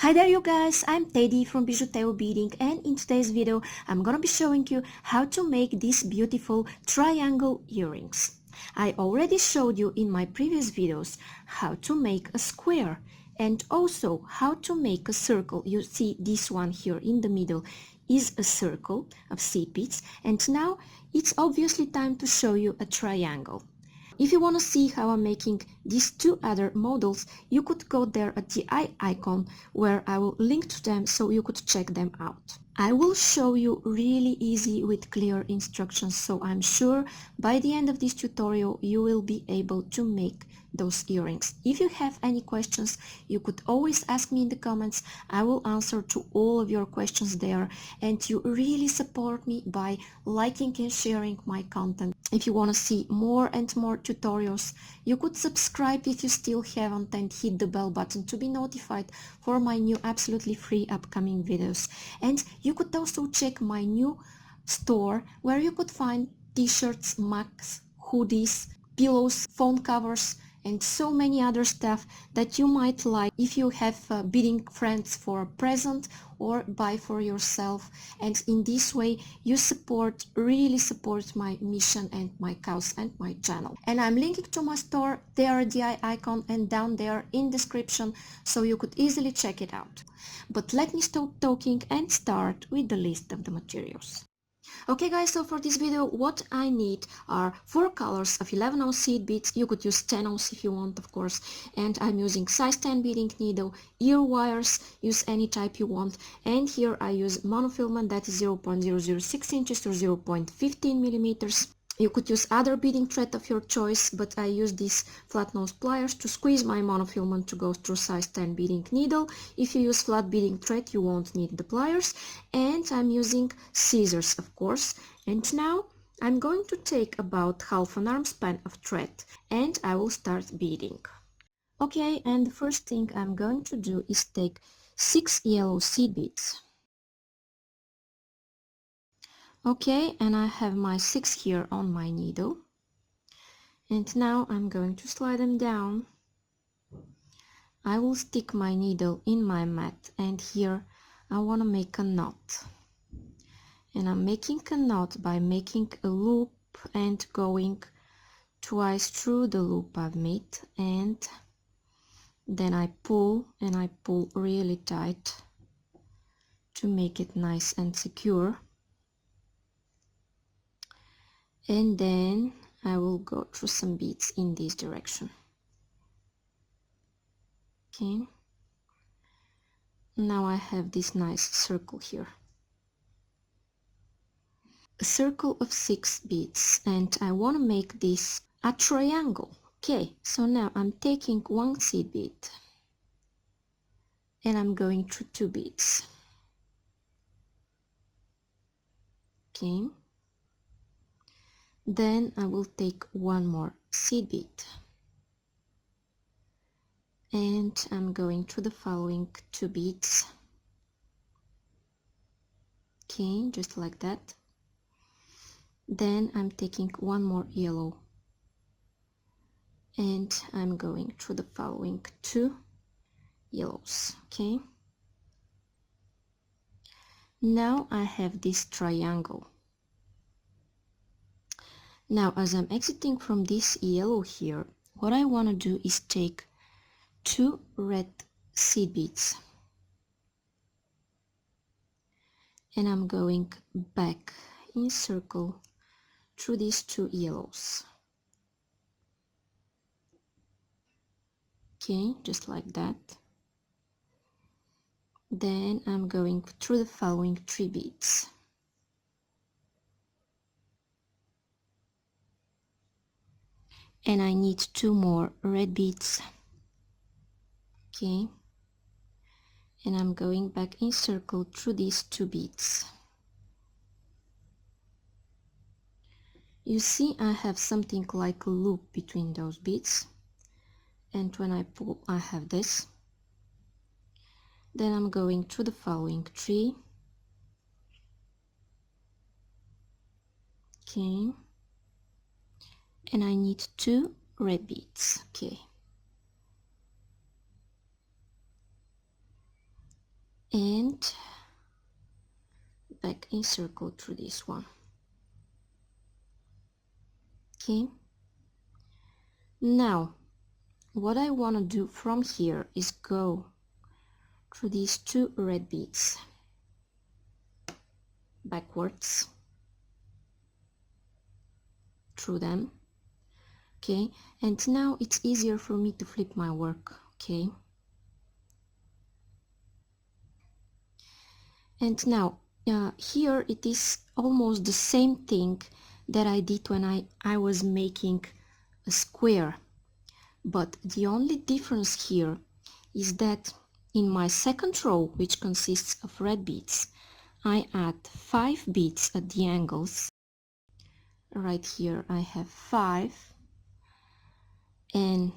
Hi there you guys, I'm Teddy from BijuTeo Beading, and in today's video I'm gonna be showing you how to make these beautiful triangle earrings. I already showed you in my previous videos how to make a square and also how to make a circle. You see this one here in the middle is a circle of seed beads, and now it's obviously time to show you a triangle. If you want to see how I'm making these two other models, you could go there at the eye icon where I will link to them so you could check them out. I will show you really easy with clear instructions, so I'm sure by the end of this tutorial you will be able to make those earrings. If you have any questions, you could always ask me in the comments. I will answer to all of your questions there, and you really support me by liking and sharing my content. If you want to see more and more tutorials, you could subscribe if you still haven't and hit the bell button to be notified for my new absolutely free upcoming videos. And you could also check my new store where you could find t-shirts, mugs, hoodies, pillows, phone covers, and so many other stuff that you might like if you have beading friends for a present or buy for yourself. And in this way you really support my mission and my cause and my channel. And I'm linking to my store there at the icon and down there in description, so you could easily check it out. But let me stop talking and start with the list of the materials. Okay guys, so for this video what I need are 4 colors of 11 ounce seed beads. You could use 10 ounce if you want, of course, and I'm using size 10 beading needle, ear wires, use any type you want, and here I use monofilament, that is 0.006 inches or 0.15 millimeters. You could use other beading thread of your choice, but I use these flat nose pliers to squeeze my monofilament to go through size 10 beading needle. If you use flat beading thread, you won't need the pliers. And I'm using scissors, of course. And now I'm going to take about half an arm span of thread and I will start beading. Okay, and the first thing I'm going to do is take 6 yellow seed beads. Okay, and I have my 6 here on my needle. And now I'm going to slide them down. I will stick my needle in my mat, and here I want to make a knot. And I'm making a knot by making a loop and going twice through the loop I've made, and then I pull, and I pull really tight to make it nice and secure. And then I will go through some beads in this direction. Okay, now I have this nice circle here, a circle of 6 beads, and I want to make this a triangle. Okay, so now I'm taking 1 seed bead and I'm going through 2 beads. Okay, then I will take 1 more seed bead and I'm going through the following 2 beads. Okay, just like that. Then I'm taking 1 more yellow and I'm going through the following 2 yellows. Okay, now I have this triangle. Now as I'm exiting from this yellow here, what I want to do is take 2 red seed beads and I'm going back in circle through these 2 yellows. Okay, just like that. Then I'm going through the following 3 beads. And I need 2 more red beads. Okay, and I'm going back in circle through these 2 beads. You see I have something like a loop between those beads, and when I pull I have this. Then I'm going through the following 3. Okay, and I need 2 red beads. Okay, and back in circle through this one. Okay, now what I want to do from here is go through these two red beads backwards through them. Okay, and now it's easier for me to flip my work. Okay, and now here it is almost the same thing that I did when I was making a square, but the only difference here is that in my second row, which consists of red beads, I add 5 beads at the angles. Right here I have 5, and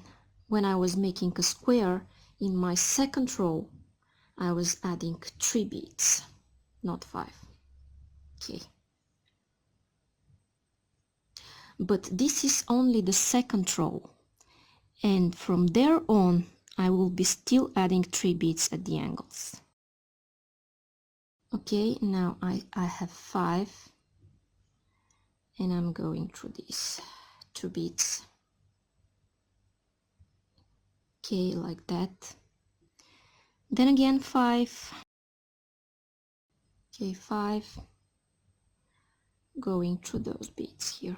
when I was making a square in my second row I was adding 3 beads, not 5. Okay, but this is only the second row, and from there on I will be still adding 3 beads at the angles. Okay, now I have 5, and I'm going through these 2 beads. Okay, like that. Then again 5. Okay, 5, going through those beads here.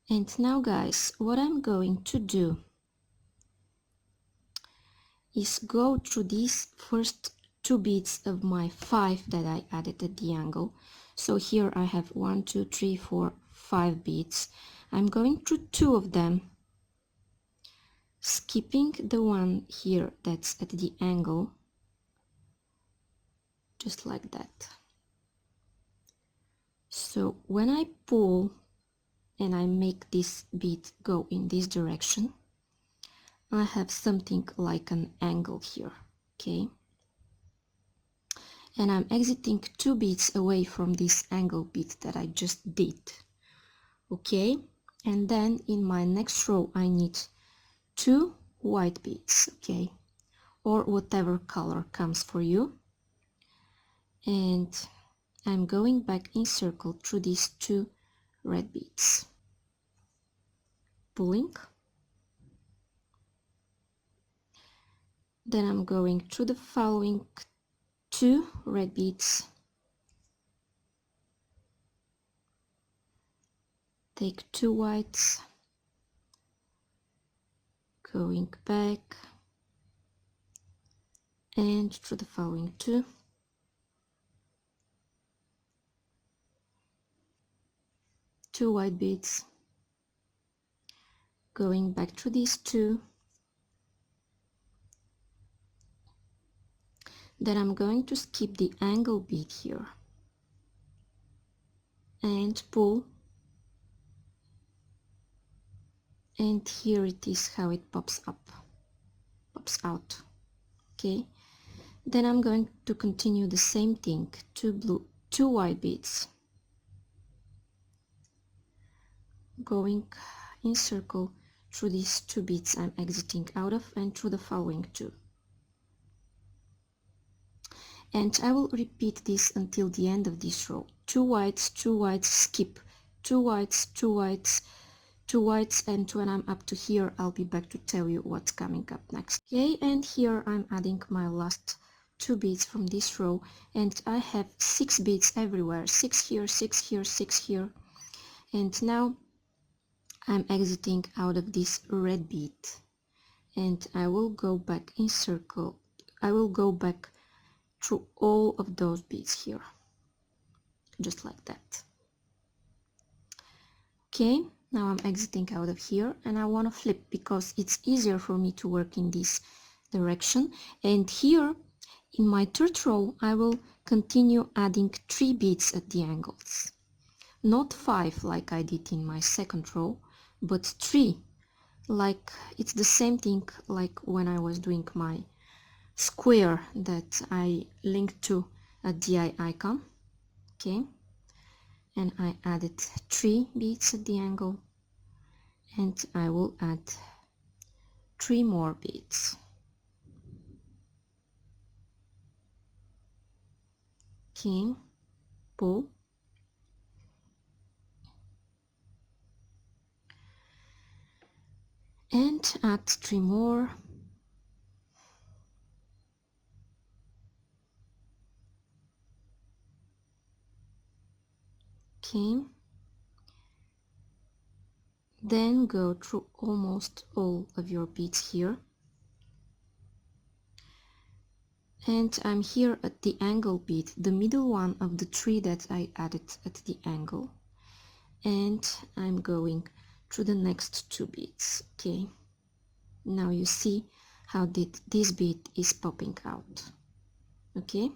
And now guys, what I'm going to do is go through these first 2 beads of my 5 that I added at the angle. So here I have 1, 2, 3, 4, 5 beads. I'm going through 2 of them, skipping the one here that's at the angle, just like that. So when I pull and I make this bead go in this direction, I have something like an angle here. Okay, and I'm exiting 2 beads away from this angle bead that I just did. Okay, and then in my next row I need 2 white beads, okay, or whatever color comes for you, and I'm going back in circle through these 2 red beads, pulling, then I'm going through the following 2 red beads, take 2 whites, going back, and through the following 2, two white beads, going back through these 2, then I'm going to skip the angle bead here and pull, and here it is how it pops out. Okay, then I'm going to continue the same thing, 2 white beads, going in circle through these 2 beads I'm exiting out of, and through the following 2, and I will repeat this until the end of this row. 2 whites, skip, 2 whites, 2 whites, 2 whites, and when I'm up to here I'll be back to tell you what's coming up next. Okay, and here I'm adding my last 2 beads from this row, and I have 6 beads everywhere, 6 here, 6 here, 6 here, and now I'm exiting out of this red bead, and I will go back in circle. I will go back through all of those beads here, just like that. Okay, now I'm exiting out of here, and I want to flip because it's easier for me to work in this direction. And here in my third row I will continue adding 3 beads at the angles, not 5 like I did in my second row, but 3, like it's the same thing like when I was doing my square that I linked to at the icon. Okay, and I added 3 beads at the angle, and I will add 3 more beads. Okay, pull, and add 3 more. Okay, then go through almost all of your beads here, and I'm here at the angle bead, the middle one of the 3 that I added at the angle, and I'm going through the next 2 beads. Okay, now you see how this bead is popping out. Okay,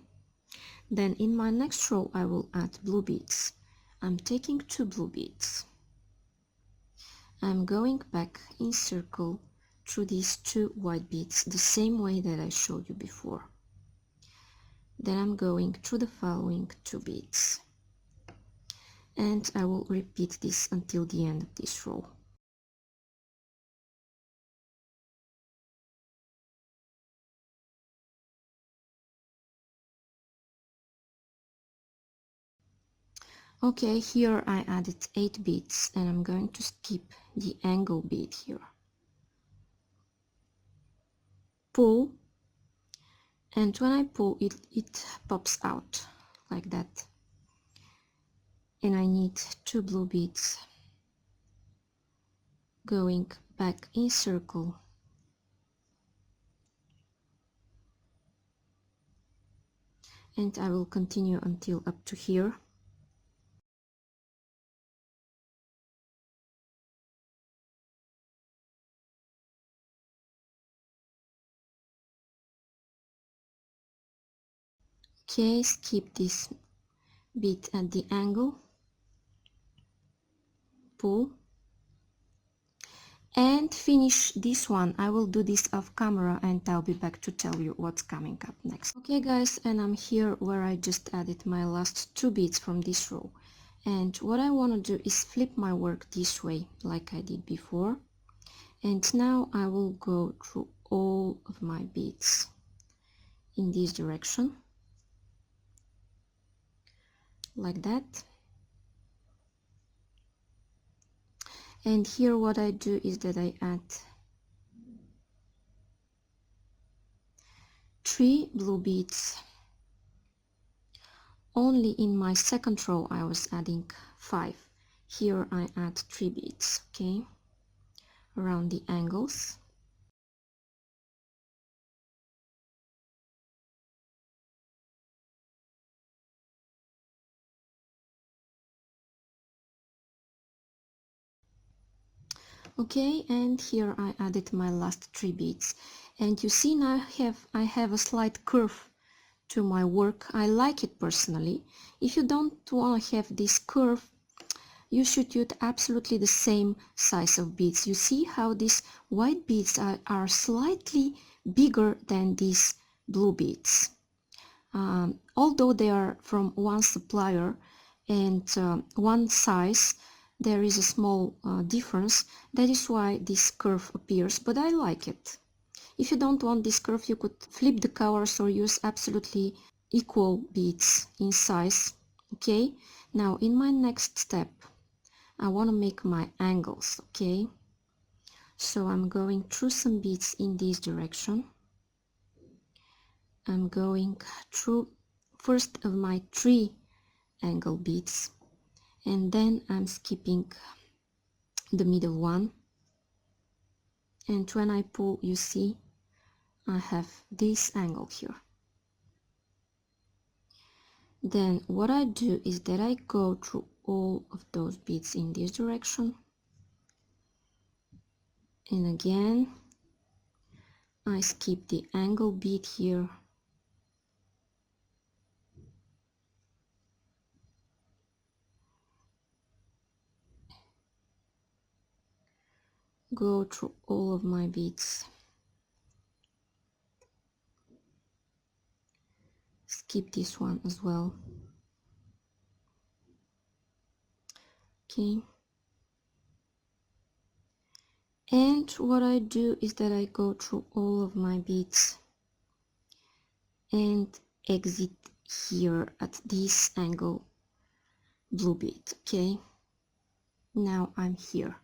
then in my next row I will add blue beads. I'm taking 2 blue beads. I'm going back in circle through these 2 white beads the same way that I showed you before. Then I'm going through the following 2 beads, and I will repeat this until the end of this row. Okay, here I added 8 beads, and I'm going to skip the angle bead here. Pull, and when I pull it pops out like that, and I need 2 blue beads. Going back in circle, and I will continue until up to here. Okay, skip this bead at the angle, pull, and finish this one. I will do this off camera and I'll be back to tell you what's coming up next. Okay guys, and I'm here where I just added my last 2 beads from this row, and what I want to do is flip my work this way like I did before, and now I will go through all of my beads in this direction like that. And here what I do is that I add 3 blue beads. Only in my second row I was adding 5. Here I add 3 beads, okay, around the angles. Okay, and here I added my last 3 beads, and you see now I have a slight curve to my work. I like it personally. If you don't want to have this curve, you should use absolutely the same size of beads. You see how these white beads are slightly bigger than these blue beads. Although they are from one supplier and one size, there is a small difference. That is why this curve appears, but I like it. If you don't want this curve, you could flip the colors or use absolutely equal beads in size. Okay, now in my next step I want to make my angles. Okay, so I'm going through some beads in this direction. I'm going through first of my 3 angle beads, and then I'm skipping the middle one, and when I pull, you see I have this angle here. Then what I do is that I go through all of those beads in this direction, and again I skip the angle bead here, go through all of my beads, skip this one as well. Okay, and what I do is that I go through all of my beads and exit here at this angle blue bead. Okay, now I'm here.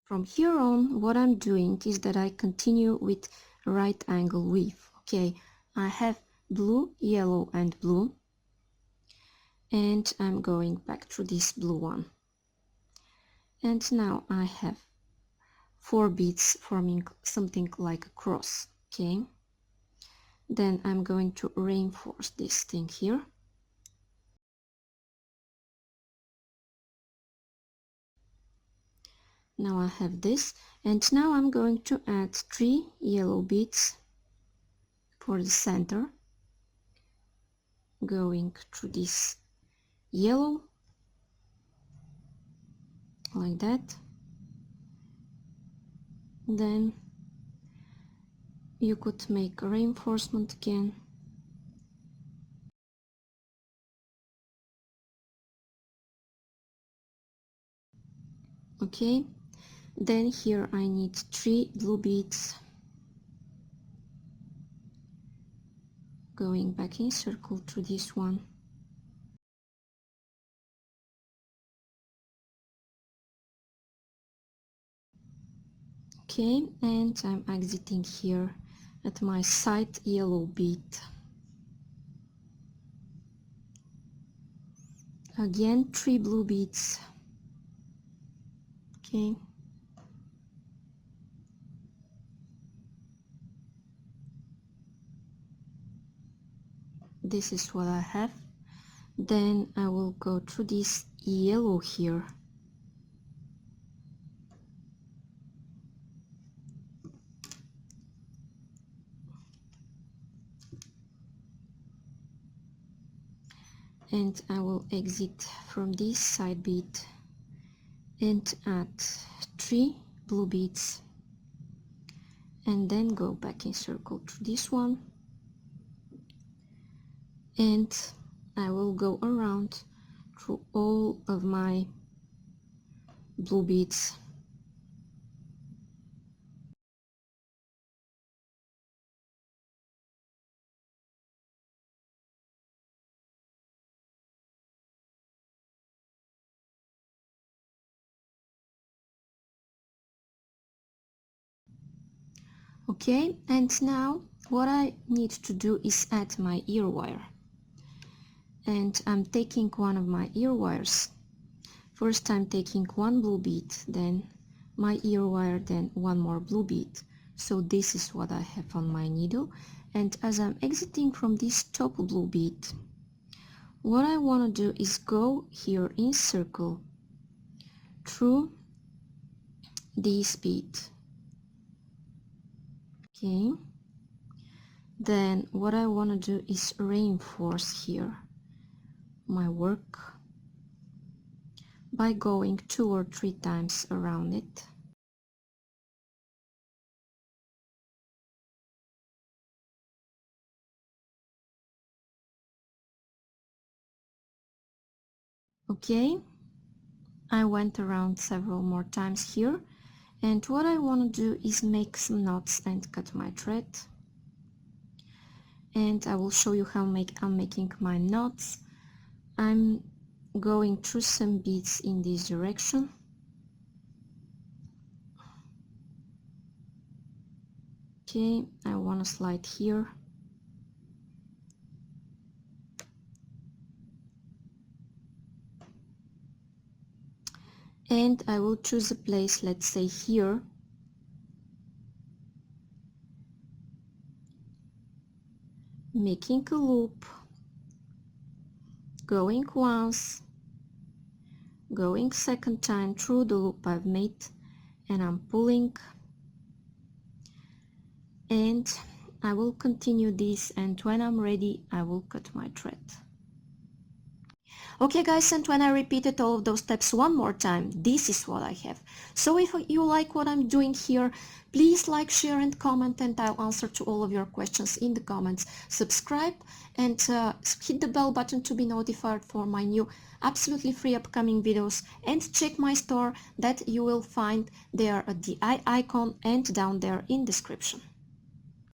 From here on, what I'm doing is that I continue with right angle weave. Okay, I have blue, yellow and blue, and I'm going back to this blue one. And now I have 4 beads forming something like a cross. Okay, then I'm going to reinforce this thing here. Now I have this, and now I'm going to add 3 yellow beads for the center, going through this yellow like that. Then you could make a reinforcement again. Okay, then here I need 3 blue beads, going back in circle through this one. Okay, and I'm exiting here at my side yellow bead. Again 3 blue beads. Okay, this is what I have. Then I will go through this yellow here. And I will exit from this side bead and add 3 blue beads, and then go back in circle to this one, and I will go around through all of my blue beads. Okay, and now what I need to do is add my ear wire, and I'm taking one of my ear wires. First I'm taking 1 blue bead, then my ear wire, then 1 more blue bead. So this is what I have on my needle, and as I'm exiting from this top blue bead, what I want to do is go here in circle through this bead. Okay, then what I want to do is reinforce here my work by going 2 or 3 times around it. Okay, I went around several more times here, and what I want to do is make some knots and cut my thread. And I will show you how I'm making my knots. I'm going through some beads in this direction. Okay, I want to slide here. And I will choose a place, let's say here. Making a loop, going once, going second time through the loop I've made, and I'm pulling, and I will continue this, and when I'm ready I will cut my thread. Okay guys, and when I repeated all of those steps one more time, this is what I have. So if you like what I'm doing here, please like, share and comment, and I'll answer to all of your questions in the comments. Subscribe and hit the bell button to be notified for my new absolutely free upcoming videos, and check my store that you will find there at the icon and down there in description.